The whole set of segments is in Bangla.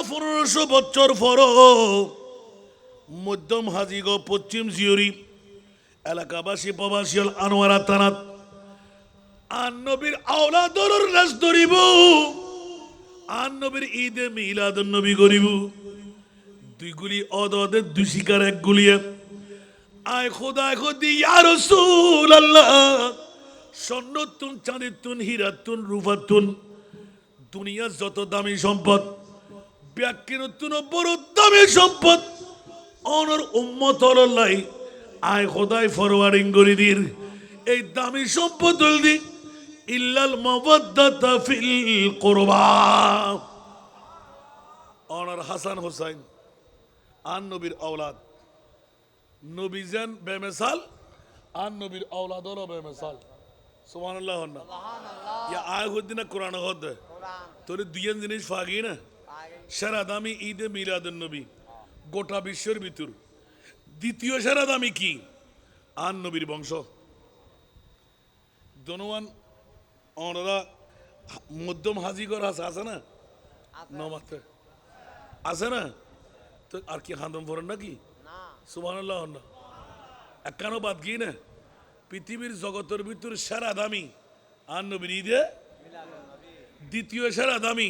1500 বছর পর মধ্যম হাজিগ পশ্চিম জিওরি এলাকাবাসী প্রবাসী আনোয়ারা থানাত আন নবীর আওলাদর রাজ ধরিব আন নবীর ঈদে মিলাদুন নবী করিব দুই গুলি অদদের দুই শিকার এক গুলিয়ে আয় খোদায় খোদি ইয়া রাসূলুল্লাহ স্বর্ণতুন চাঁদিতুন হীরাতুন রূপাতুন দুনিয়ার যত দামি সম্পদ ব্যাকিনতুন বড় দামি সম্পদ অনর উম্মত আল্লাহ আয় খোদায় ফরওয়ার্ডিং করে দির এই দামি সম্পদ হলদি ইল্লাল মাওয়াদ্দাতা ফিল কুরবা অনর হাসান হোসেন আন নবীর আওলাদ নবী যেন বেমিসাল আন নবীর আওলাদ হলো বেমিসাল সুবহানাল্লাহ না ইয়া আয়াতুদ্দিন কোরআন হদ তোর দুইজন জিনিস ফাগি না সারা দামি ঈদে মিলাদুন নবী গোটা বিশ্বের ভিতর দ্বিতীয় সারা দামি কি আন নবীর বংশ দনওয়ান ওনারা মধ্যম হাজিগর আছে না নমাতে আছে না তো আর কি হান্দম ফরেন নাকি সুবহানাল্লাহ না একানো বাদ গিয়ে না পৃথিবীর জগতের ভিতর সেরা দামি আন নবীর ঈদে দ্বিতীয় সেরা দামি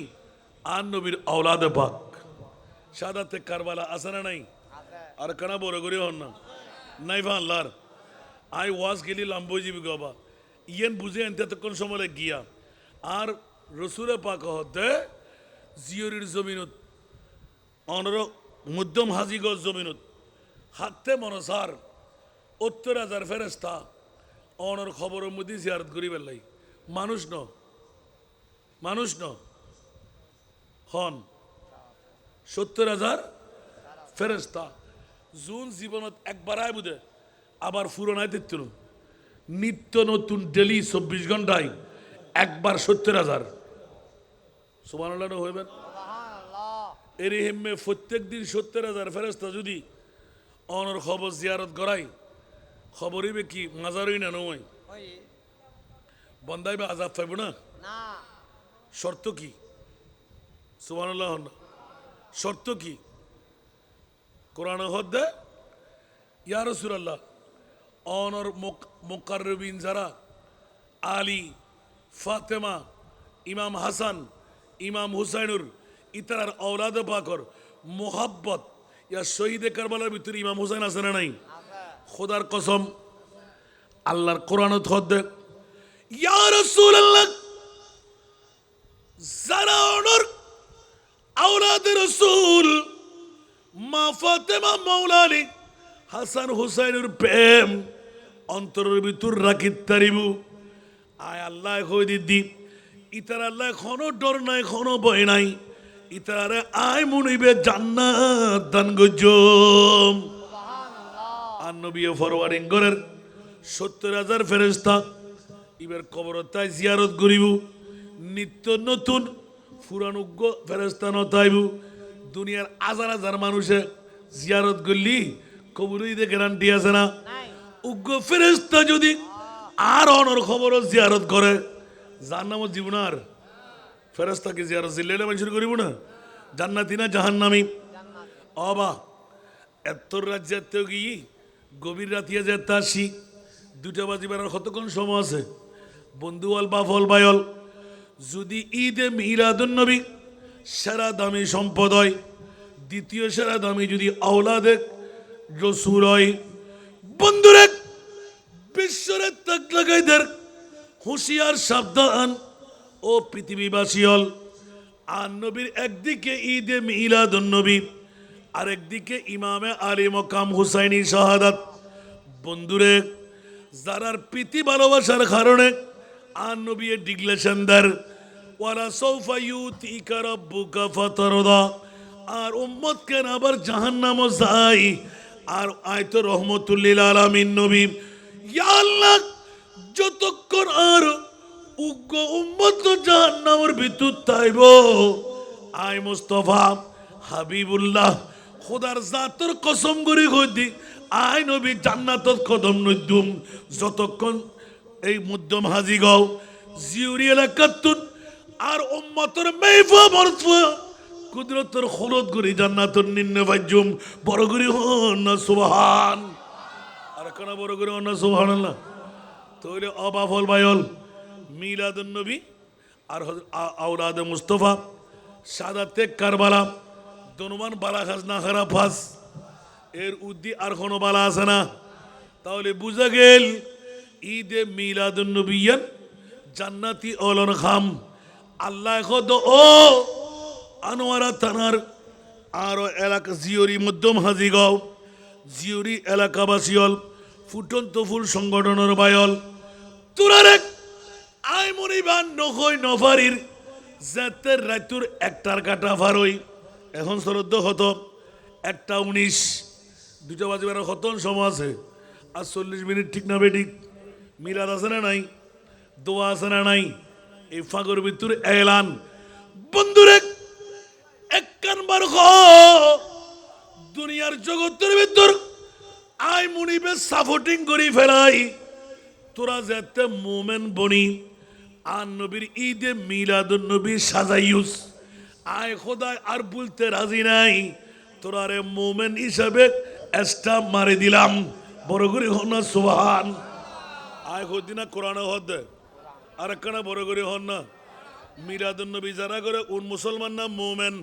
আন নবীর আওলাদে পাক শাহাদাতে কারবালা আছে না নাই আর কানা বড় করে হন না নাই ভা আল্লাহর আই ওয়াজ গেলি লাম্বইজিবি গবা ইয়েন বুঝে এনতে তখন সময় গিয়া আর রসুলে পাক হতে জিয়রির জমিনত অনর মধ্যম হাজিগজ জমিনত হাতে মনসার ৭০,০০০ ফেরেস্তা অনর খবরের মধ্যে জিয়ারত করি বেলাই মানুষ ন হন ৭০,০০০ ফেরেস্তা জুন জীবনত একবার আয় বুঝে আবার ফুরনায় দিত নিত্য নতুন ডেলি ২৪ ঘন্টায় একবার ৭০,০০০ সুবহানাল্লাহ হইবেন এর হিম্মে প্রত্যেক দিন ৭০,০০০ ফেরেস্তা যদি অনর খবর জিয়ারত করাই খবর হইবে কি মাজারই না নয় বন্দাইবে আজাব পাইব না শর্ত কি সুবহানাল্লাহ শর্ত কি কোরআন হদ্দে ইয়া রাসূলুল্লাহ অনর মুকাররবিন যারা আলী ফাতেমা ইমাম হাসান ইমাম হুসাইনুর ইতার আওলাদ পাকর মোহাব্বত ইয়া শহীদে কারবালার ভিতরে ইমাম হুসাইন আছে না নাই খোদার কসম আল্লাহর কোরআনত হদ্দে ইয়া রাসূলুল্লাহ যারা অনর আওলাদে রাসূল মা ফাতেমা মাওলা আলী হাসান হুসাইনের প্রেম অন্তরের ভিতর রাখি তারিবু আয় আল্লাহ কই দিদি ইতার আল্লাহ কোনো ডর নাই কোনো ভয় নাই ইতারে আয় মুনিবে জান্নাত দান গজম আর নবী ফরওয়ার্ডিং করের ৭০,০০০ ফেরেশতা ইবার কবরতায় জিয়ারত করিব নিত্য নতুন ফুরানুগ্য ফেরেশতা নতাইব দুনিয়ার হাজার হাজার মানুষে জিয়ারত করলি কবরই দে গ্যারান্টি আছে না উগ্র ফেরেশতা যদি আর অনর খবর জিয়ারত করে জান্নামত জীবনার ফেরেশতা কি জিয়ারত জিল্লাইলে মানুষের করিব না জান্নাতি না জাহান্নামী অবা এত রাজ্যের গিয়ে গভীর রাতিয়া যেতে আসি ২টা বাজিবার কতক্ষণ সময় আছে বন্ধুয়াল বাফল বায়ল যদি ঈদে মিলাদুন নবী সেরা দামি সম্পদ হয় দ্বিতীয় সেরা দামি যদি আওলাদে রসুল হয় বন্ধুরে বিশ্বের তাক লাগাইদের হুঁশিয়ার সাবধান ও পৃথিবীবাসী হল আর নবীর একদিকে ঈদে মিলাদুন নবী আরেকদিকে ইমামে আলী মকাম হুসাইনি শাহাদাত বন্ধুরে যারার প্রীতি ভালোবাসার কারণে আর নবী ডিক্লেশন দেন ওয়ালা সাউফা ইউতিকা রাব্বুকা ফাতারদা আর উম্মত কেন আবার জাহান্নামও যায় আর আয়ত রহমতুল লিল আলামিন নবী ইয়া আল্লাহ যতক্ষণ আর উগ্র উম্মত জাহান্নামের ভিতর তাইব আয় মুস্তাফা হাবিবুল্লাহ খোদার জাতের কসম করে কইদি আয় নবী জান্নাতত কদম নইদুম যতক্ষণ এই মধ্যম হাজিগাঁও জিউরি এলাকাতুন আর উম্মতের মেহফা মরফা কুদরতের খলত করি জান্নাতুন নিন্নে ফাজ্জুম বড় করি হন না সুবহান আর কেন বড় করি হন না সুবহানাল্লাহ তৈরি অবাফল বায়ল মিলাদুন নবী আর আওলাদে মুস্তফা সাদাতে কারবালা দনুমান বালা খাস না খারাপ ফাস এর উদ্দি আর কোনো বালা আছে না তাহলে বুঝা গেল ঈদে মিলাদুন নবিয়ান জান্নাতি ওলন খাম আল্লাহ খদ ও আনোয়ারা থানার আরো এলাকা জিওরি মধ্যম হাজিগাঁও জিওরি এলাকাবাসীল ফুটন্ত ফুল সংগঠনের বায়ল তুরারেক আই মনিবান নখই নফারির জাতের রাতুর একটার কাটা ফারই এখন শ্রদ্ধ হত 1:19 2টা বাজিবার কতন সময় আছে আর 40 মিনিট ঠিক না বেঠিক মিলাদ আছে না নাই দোয়া আছে না নাই এই ফাগর ভিতর এলান বন্ধুরে একখানবার দুনিয়ার জগতের ভিতর আই মুনিবে সাপোর্টিং করি ফেলাই তোরা যেতে মোমেন বনি আর নবীর ঈদে মিলাদুন নবী সাজাইউস আয় খোদায় আর বলতে রাজি নাই তোরা রে মোমেন হিসাবে স্টাম্প মারি দিলাম বড় করে হন না সুবহান আয় খোদিনা কোরআনে হদ আর একখানা বড় করে হন না মিলাদুন নবী যারা করে উন মুসলমান না মোমেন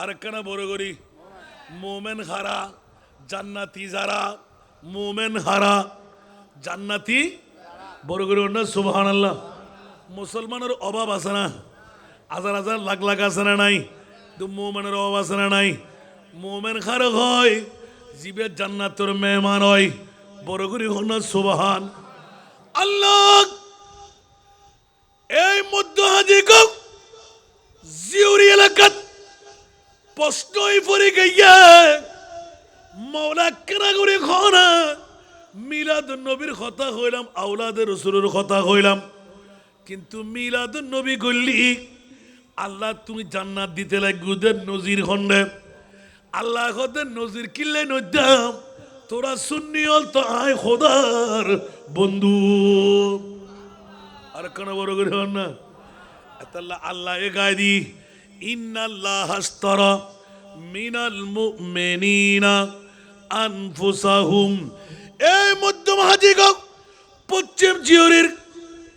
আর একখানা বড় করি মোমেন হারা জান্নাতি যারা মোমেন হারা জান্নাতি বড় করে হন না সুবহানাল্লাহ মুসলমানের অভাব আছে না হাজার হাজার লাখ লাখ আছে না নাই তো মোমেনের অভাব আছে না নাই মোমেন খারক হয় জীবের জান্নাতের মেহমান হয় বড় করে হন না সুবহান আল্লাহ এই মধ্য হাজিগ জিউরি এলাকাত প্রশ্নই পড়ে গিয়া মৌলা কেনা করে খনা মিলাদুন নবীর কথা কইলাম আওলাদের রাসূলের কথা কইলাম কিন্তু মিলাদুন নবী কইলি আল্লাহ তুমি জান্নাত দিতে লাগুদের নজির খন্ডে আল্লাহ খদের নজির কিল্লে নদাম তোরা সুন্নি হল তো আয় খোদার বন্ধু আর কেন বড় করে হন না আল্লাহ আল্লাহ এ গায় দি ইন্নাল্লাহ হাস্তারা মিনাল মুমিনিনা আনফুসাহুম এই মধ্যম হাজিগ পশ্চিম জিওরির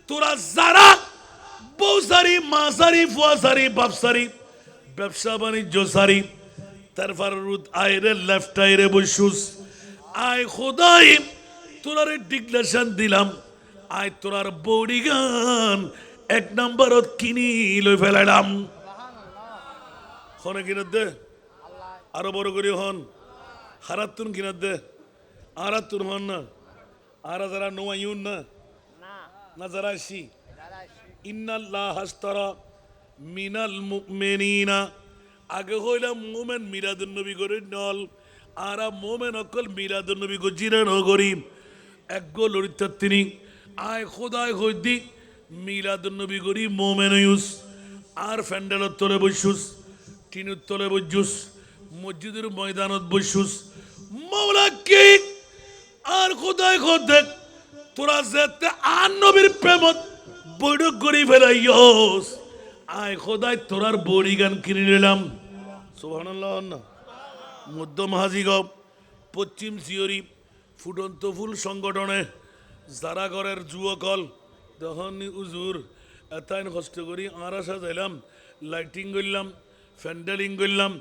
তোরা যারা বউসারি মাসারি ফুয়াসারি বাপসারি ব্যবসা বাণিজ্য সারি তারপর রুদ আইরে লেফট আইরে বসুস আয় খোদাই তোরারে ডিক্লেশন দিলাম আয় তোরার বডি গান 1 নম্বরত কিনি লই ফেলাইলাম হনে কিনত দে আরো বড় করে হন হারাতুন কিনত দে আরাতুন হন না আর যারা নোয়াইউন না না যারা আসি ইন্নাল্লাহ হাস্তারা মিনাল মুমিনিনা আগে হইলাম মোমেন মিলাদুন নবী করে নল আর মোমেন অকল মিলাদুন নবী গো জিরান গরি এক গো লড়িত তিনি আয় খোদায় হইদি মিলাদুন নবী গরি মোমেন ইউস আর ফ্যান্ডেলত তলে বসুস টিনুর তলে বসুস মসজিদের ময়দানত বসুস মাওলা কি আর খোদায় খোদে তোরা যেতে আর নবীর প্রেমত বৈঠক করি ফেলাইয়স আয় খোদায় তোরার বড়ি গান কিনে নিলাম সুবহানাল্লাহ না মধ্যম হাজিগ পশ্চিম সিওরি ফুটন্ত ফুল সংগঠনে যারা ঘরের যুবকল দহনি উজুর এতাইন কষ্ট করি আরা সাজাইলাম লাইটিং করলাম ফ্যান্ডেলিং করলাম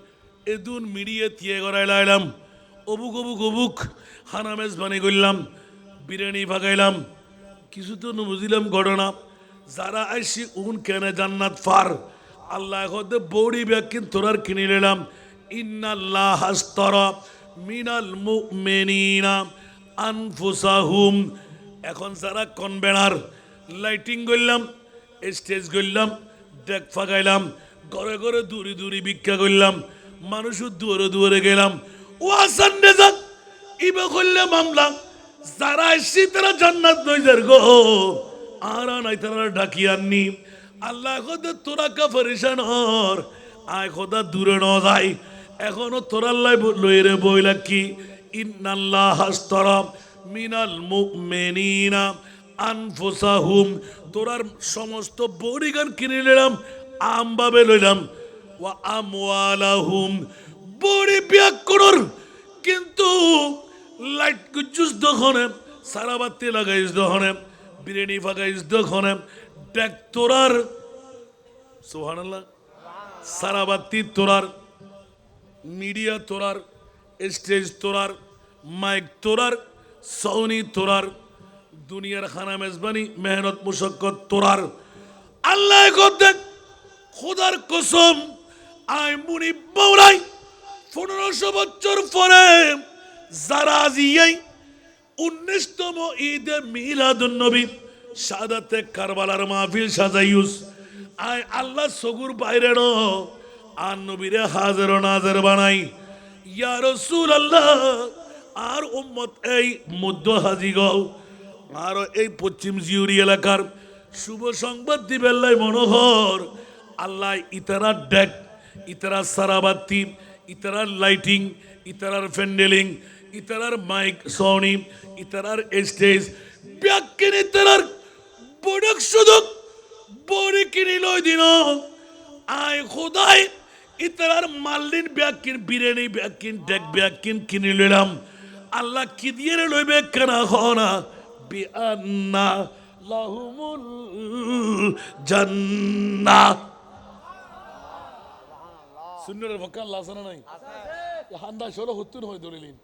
এদুন মিডিয়ে তিয়ে করাই লাইলাম অবুক অবুক অবুক হানামেজ বানি করলাম বিরিয়ানি ভাগাইলাম কিছু তো বুঝিলাম ঘটনা যারা আইসি উন কেনে জান্নাত ফার আল্লাহ হতে বড়ি ব্যাকিন তোরার কিনে নিলাম ইন্নাল্লাহ হাস্তারা মিনাল মুমিনিনা আনফুসাহুম এখন যারা কনভেনার লাইটিং করলাম স্টেজ করলাম ডেক ফাগাইলাম ঘরে ঘরে দূরে দূরে ভিক্ষা করলাম মানুষের দুয়ারে দুয়ারে গেলাম ও আসান্ডে যাক ইবে করলে মামলা যারা আইসি তারা জান্নাত নইজার গো আর নাই তারা ডাকি আননি আল্লাহ খোদা তোরা কা পরেশান হর আয় খোদা দূরে ন যায় এখনো তোরাল্লাই লইরে বইলা কি ইন্নাল্লাহ হাস্তারা মিনাল মুমিনিনা আনফুসাহুম তোরার সমস্ত বড়ি গান কিনে নিলাম আমভাবে লইলাম ওয়া আমওয়ালাহুম বড়ি বিয়া করর কিন্তু লাইট গুজুস দখনে সারাবাতি লাগাইস দখনে বিরিয়ানি ফাগাইস দখনে ডেক তোরার সুবহানাল্লাহ সারাবাতি তোরার মিডিয়া তোরার স্টেজ তোরার মাইক তোরার সৌনি তোরার দুনিয়ার খানা মেজবানি মেহনত মুশাক্কত তোরার আল্লাহ দেখ খোদার কসম আই মুনি মাওলাই 1500 বছর পরে যারা জিয়াই 19তম ঈদে মিলাদুন নবী শাহাদাতে কারবালার মাহফিল সাজাইউস আই আল্লাহ সগুর বাইরে ন আর নবীরে হাজির নাজর বানাই ইয়া রাসূলুল্লাহ আর উম্মত এই মধ্য হাজি গও আর এই পশ্চিম জিউরি এলাকার শুভ সংবাদ দিবেল্লাই মনোহর আল্লাহ ইতারা ডেক ইতারা সারাবাতি ইতারার লাইটিং ইতারার ফ্যান্ডেলিং ইতারার মাইক সনি ইতারার স্টেজ ব্যাকিন ইতারার বড়ক সুদক বড়ি কিনি লই দিন আয় খোদাই ইতারার মাল্লিন ব্যাকিন বিরিয়ানি ব্যাকিন ডেক ব্যাকিন কিনি লইলাম আল্লাহ কি দিয়ে লইবে কেনা হনা বিআন্না লাহুমুল জান্নাহ সুন্নতের পক্ষে আল্লাহ আছে না নাই হান্দা সরো হতুন হয়ে দলিলিন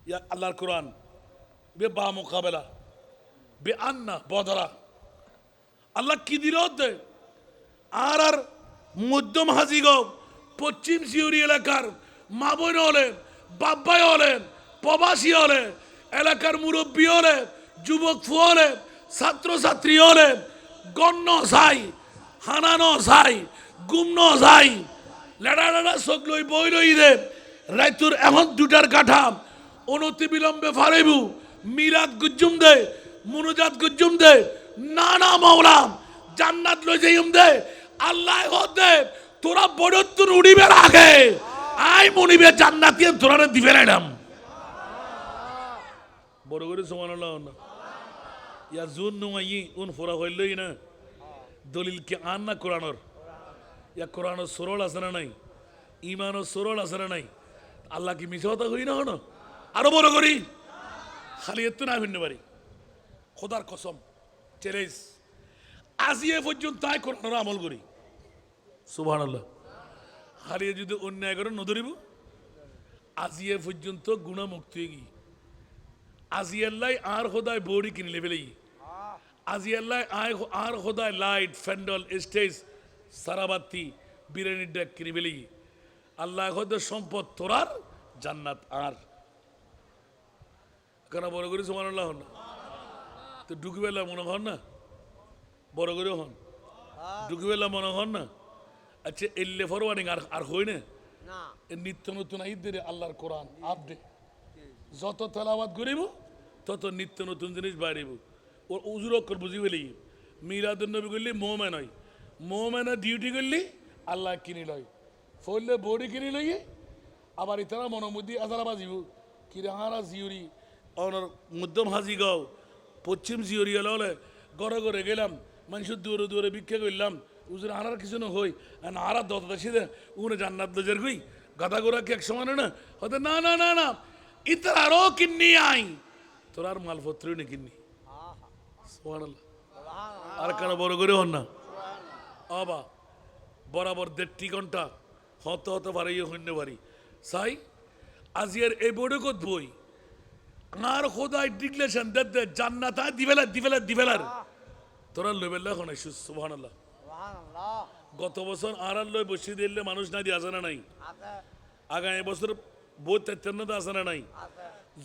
ইয়া আল্লাহর কোরআন বে বা মুকাবেলা বে আন্না বদরা আল্লাহ কি দিল দে আর মধ্যম হাজিগ পশ্চিম সিউরি এলাকার মা বোন হলে বাব্বাই হলে প্রবাসী হলে এলাকার মুরব্বী হলে যুবক ফুয়লে ছাত্র ছাত্রী হলে গণ্য সাই হানানো সাই গুমনো যাই লেডা লেডা চোখ লৈ বই রই দে রাইতুর এখন দুটার কাঠা অনতি বিলম্বে ফারেবু মিরাত গুজুম দে মুনুজাত গুজুম দে না না মাওলা জান্নাত লই যাইম দে আল্লাহ হদে তোরা বড়তুন উড়িবে আগে আই মনিবে জান্নাতি তোরারে দিবে রাইলাম বড় করে সুবহানাল্লাহ ইয়া জুন নুই উন ফোরা হইলই না দলিল কি আন না কোরআনর ইয়া কোরআন সরল আছে না নাই ইমান সরল আছে না নাই আল্লাহ কি মিছা কথা কই না হনো আরো বড় করি খালি এত না ভিন্ন পারি খোদার কসম চ্যালেঞ্জ আজিয়ে পর্যন্ত তাই কোরআন আমল করি সুবহানাল্লাহ খালি যদি অন্যায় করে নধরিব আজিয়ে পর্যন্ত গুণা মুক্ত হয়ে গি আজি আল্লাহ আর খোদায় বড়ি কিনে লেবেলেই আজি আল্লাহ আর খোদায় লাইট ফ্যান্ডল স্টেজ সারাবাতি বিরিয়ানি ডেক কিনে বেলি আল্লাহ খোদার সম্পদ তোরার জান্নাত আর কেন বড় করে সুবহানাল্লাহ হন না তো ঢুকিবেলা মনে হন না বড় করে হন ঢুকিবেলা মনে হন না আচ্ছা এল্লে ফরওয়ার্ডিং আর হই না নিত্য নতুন ঈদের আল্লাহর কোরআন আপডেট যত তেলাওয়াত করিব তত নিত্য নতুন জিনিস বাড়িব ওর উজুর অক্ষর বুঝি ফেলি মিলাদুন নবী করলি মোমেন হয় মোমেনের ডিউটি করলি আল্লাহ কিনি লয় ফলে বডি কিনি লই আবার ইতারা মনোমুদি আজারা বাজিব কিরে হারা জিউরি অনর মধ্যম হাজি গাও পশ্চিম জিউরি হলে ঘরে ঘরে গেলাম মানুষের দূরে দূরে ভিক্ষা করলাম উজুর হারার কিছু না হই হারা দত দেশে উনে জান্নাত দজের কই গাদা গোড়া কি এক সমান না হতে না না না না ইতার আরো কিন্নি আই তোর আর মালপত্রই নে কিন্নি সুবহানাল্লাহ আর কেন বড় করে হন না আবা বরাবর 1.5 ঘন্টা হতে পারে হইন্য পারি সাই আজিয়ার এই বড়কত বই আর খোদায় ডিক্লেশন দে জান্নাত দিবেলার তোরা লইবেলা কোন সুবহানাল্লাহ গত বছর আর লই বসি দিলে মানুষ না দি আসে না নাই আগামী বছর বহুত তেতন্নতা আসে না নাই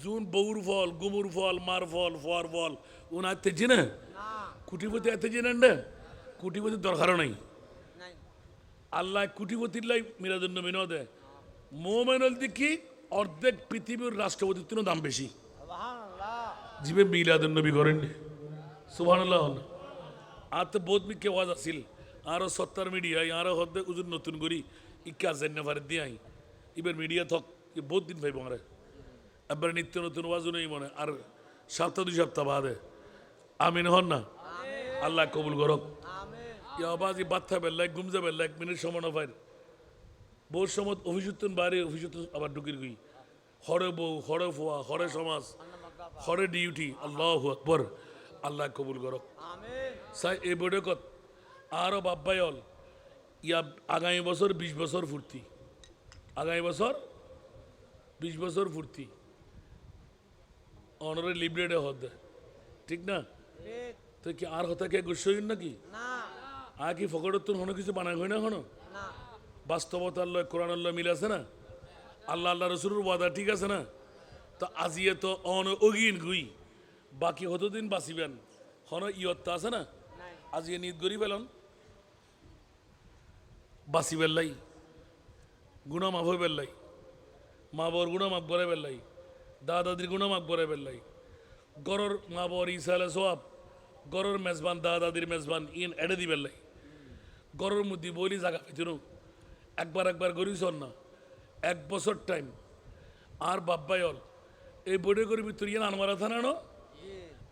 জুন বউর ফল গুমুর ফল মার ফল ফর ফল উন আতে জিনে কুটিপতি আতে জিনেন না কুটিপতি দরকার নাই আল্লাহ কুটিপতির লাই মিলাদুন নবী নদে মোমেনুল দিকি অর্ধেক পৃথিবীর রাষ্ট্রপতির তুলনায় দাম বেশি জিবে মিলাদুন নবী করেন সুবহানাল্লাহ আর তো বহুত মিকে ওয়াজ আছিল আরো 70 মিডিয়া আরো হদ্দে উজুর নতুন করি ইকা জান্না ফারে দিয়াই ইবার মিডিয়া থক বহুত দিন ভাইব আমারে এবার নিত্য নতুন ওয়াজ নেই মনে আর সপ্তাহ 2 সপ্তাহ বাদে আমিন হন না আল্লাহ কবুল করক ইয়া বাজি বাচ্চা বেল্লাই গুমজা বেল্লাই 1 মিনিট সময় না পাই বহু সময় অভিযুক্তন বাইরে অভিযুক্ত আবার ঢুকির গই হরে বউ হরে ফোয়া হরে সমাজ হরে ডিউটি আল্লাহু আকবার আল্লাহ কবুল করো সাই এই বড় কত আরো বাব্বায়ল ইয়া আগামী বছর 20 বছর ফুর্তি আগামী বছর 20 বছর ফুর্তি অনরে লিবরেটে হতে ঠিক না তো কি আর হতা কে গুছই নাকি না আর কি ফকরতুন হনো কিছু বানাই হয় না হনো না বাস্তবতার লয় কোরআনের লয় মিল আছে না আল্লাহ আল্লাহ রসুলের ওয়াদা ঠিক আছে না তো আজিয়ে তো অন অগিন গুই বাকি হতদিন বাঁচিবেন হন ইয়ত্তা আছে না আজিয়ে নিত গরি পেলন বাঁচি বেল্লাই গুণা মাফ হয়ে বেল্লাই মা বর গুণা মাফ করে বেল্লাই দাদাদির গুণা মাফ করে বেল্লাই গরর মা বর ইসালে সোয়াব গরর মেজবান দাদাদির মেজবান ইন এড়ে দি বেল্লাই গরর মধ্যে বলি জায়গা পেতেন একবার গরিস না 1 বছর টাইম আর বাব্বায়ল এই বোর্ডে করি ভিতর ইয়ান আনমারা থানা নো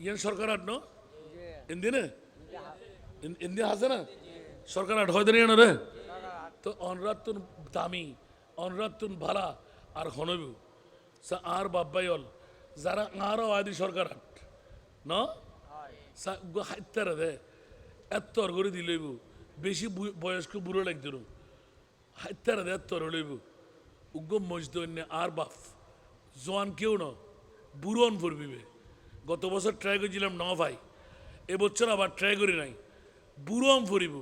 ইয়ান সরকার আট নো ইন্দিনে ইন্দি হাসে না সরকার আট হয় দেন রে তো অনরাতুন দামি অনরাতুন ভাড়া আর হনবু আর বাব্বায়ল যারা আরও আদি সরকার আট ন হাইতারে দে এত করে দিলইব বেশি বয়স্ক বুড়ো লাগছিল হাইতারে দে এত লইব উগ্গম মজদন্য আর বাপ জোয়ান কেউ ন বুড়ন ফুরবিবে গত বছর ট্রাই করেছিলাম ন ভাই এবছর আবার ট্রাই করি নাই বুড়ম ফুরিব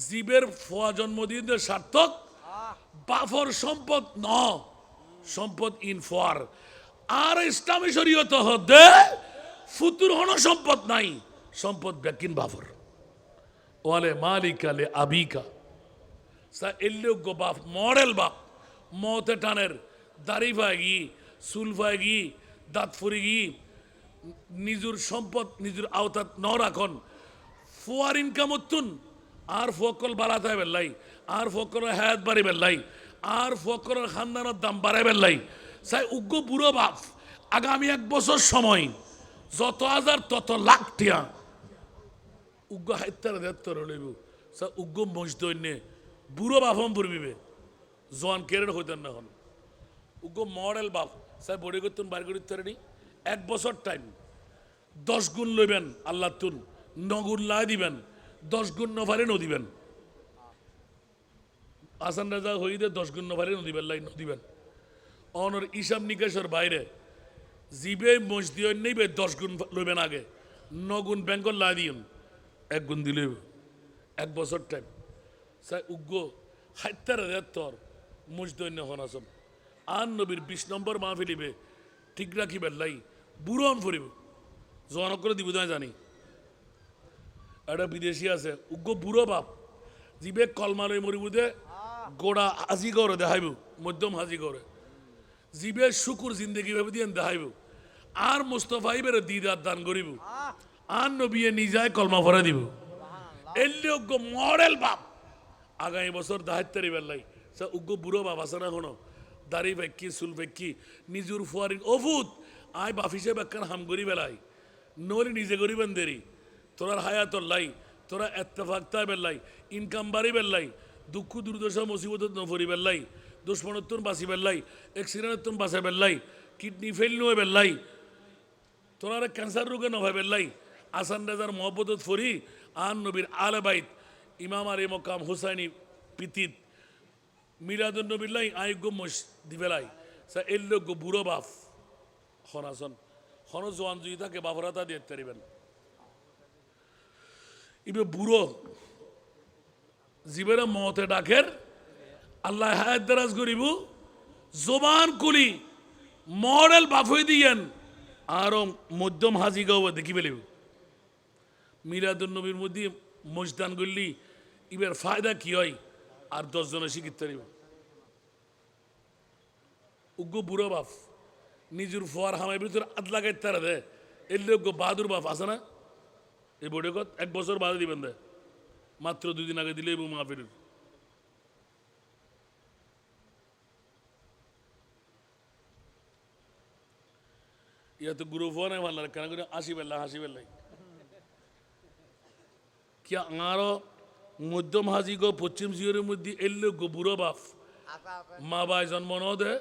জীবের ফোয়া জন্মদিন সার্থক বাফর সম্পদ ন সম্পদ ইন ফোয়ার আর ইসলামী শরীয়ত হদে ফুতুর হন সম্পদ নাই সম্পদ ব্যাকিন বাফর ওয়ালে মালিকালে আবিকা সা এল্লোগ্য বাপ মডেল বাপ মতে টানের দাড়ি ফায়গি চুল ফায়গি দাঁত ফুরিগি নিজের সম্পদ নিজের আওতাত ন রাখন ফুয়ার ইনকাম উত্তুন আর ফকল বাড়াতে বেল্লাই আর ফকর হায়াত বাড়ি বেল্লাই আর ফকরের খানদানের দাম বাড়াই বেল্লাই সাই উগ্র বুড়ো বাপ আগামী 1 বছর সময় যত হাজার তত লাখ টিয়া উগ্র হাইতার দেত্তর লইব সা উগ্র মজদৈন্যে বুড়ো বাপম পড়বিবে জোয়ান কেরের হইতেন না হন উগ্র মডেল বাপ সাই বড়ি করতেন বাড়ি করতে পারেনি 1 বছর টাইম 10 গুণ লইবেন আল্লাহ তুন 9 গুণ লাই দিবেন 10 গুণ নফারে নদিবেন আসান রাজা হইতে 10 গুণ নফারে নদিবেন লাই নদিবেন অনর ইসাব নিকাশের বাইরে জিবে মসজিদ নেইবে 10 গুণ লইবেন আগে 9 গুণ ব্যাংকর লাই দিন 1 গুণ দিলে 1 বছর টাইম সাই উগ্র হাইতারে তোর মসজিদ হন আসম আন নবীর 20 নম্বর মাহফিলিবে ঠিক রাখিবেন লাই বুড়ন ফুরিব জোয়ানক করে দিব না জানি একটা বিদেশি আছে উগ্র বুড়ো বাপ জিবে কলমালয় মরিবুদে গোড়া হাজি করে দেখাইব মধ্যম হাজি করে জিবে শুকুর জিন্দগি ভাবে দিয়ে দেখাইব আর মুস্তফাই বের দিদার দান করিব আর নবিয়ে নিজায় কলমা ভরে দিব এলে উগ্র মডেল বাপ আগামী বছর দাহাত্তারি বেল্লাই সে উগ্র বুড়ো বাপ আছে না কোনো দাড়ি ফেক্কি চুল ফেক্কি নিজুর ফুয়ারি অভূত আয় বাফিসে বেকার হাম করি বেলাই নরি নিজে করিবেন দেরি তোরার হায়াতর লাই তোরা এত্তেফাক্তায় বেল্লাই ইনকাম বাড়ি বেল্লাই দুঃখ দুর্দশা মুসিবত নফরি বেল্লাই দুশ্মনত্তন বাঁচি বেল্লাই এক্সিডেন্টত্তন বাঁচা বেল্লাই কিডনি ফেল নয় বেল্লাই তোরা ক্যান্সার রোগে নভাই বেল্লাই আসান রাজার মহব্বত ফরি আন নবীর আলে বাইত ইমাম আর মকাম হুসাইনি পিতিত মিলাদুন নবীলাই আয়োগ্য মস দিবেলাই সা এল্লোগ্য বুড়ো বাপ হনাসন হন জোয়ান যদি থাকে বাপরাতা দিয়ে তারিবেন ইবে বুড়ো জীবেরা মতে ডাকের আল্লাহ হায়াত দারাজ করিব জবান কুলি মডেল বাফই দিয়েন আরো মধ্যম হাজি গাও দেখি পেলিব মিলাদুন নবীর মধ্যে মজদান করলি ইবের ফায়দা কি হয় আর 10 জনে শিখিত পারিব উগ্র বুড়ো বাপ নিজের ফোয়ার হামাই ভিতর আদ লাগাই তারা দে এলে বাহাদুর বাপ আছে না এই বোর্ডে কত 1 বছর বাদে দিবেন দে মাত্র 2 দিন আগে দিলে মাহফিল ইয়া তো গুরু ফোন ভালো কেন করে হাসি বেল্লাই কি আরো মধ্যম হাজি গো পশ্চিম জিওরের মধ্যে এল্লো গো বুড়ো বাপ মা বাই জন্ম ন দে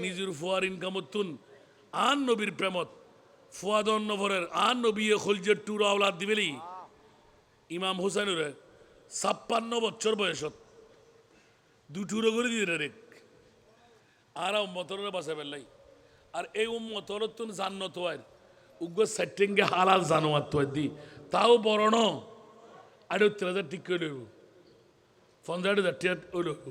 নিজের ফুয়ার ইনকামতুন আন নবীর প্রেমত ফুয়াদন নভরের আন নবী খলজের টুর আওলাদ দিবেলি ইমাম হুসাইনের 56 বছর বয়সত দুটুরো করে দিয়ে রে আর উম্মতরে বাসা পেলাই আর এই উম্মতর তুন জান্নত হয় উগ্র সেটিংকে হালাল জানোয়ার তো দি তাও বড় ন আর 3,000 ঠিক করে লইব 15,000 টিয়া ওই লইব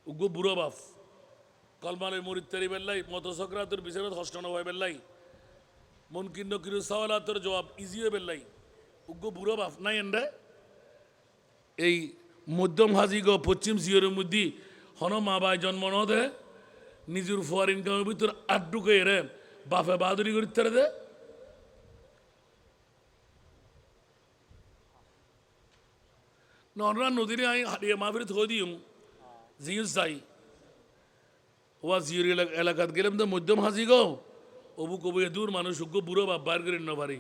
উগ্র বুড়ো বাপ কলমালে মরিত্তারি বেল্লাই মতো সক্রাতর বিচারত হস্টন হয় বেল্লাই মন কিন্ন কিরু সওয়ালাতর জবাব ইজি হয়ে বেল্লাই উগ্র বুড়ো বাপ নাই এন্ডে এই মধ্যম হাজি গো পশ্চিম জিওরের মধ্যে হন মা বাই জন্ম ন দে নিজের ফুয়ার ইনকামের ভিতর আড্ডুকে এরে বাপে বাহাদুরি করতে দে নরা নদীরে আমি হারিয়ে মাফির থো দিম জিউস যাই ওয়া জিওর এলাকাত গেলাম তো মধ্যম হাজি গো অবু কবু দূর মানুষ উগ্র বুড়ো বাপ বার করে ন পারি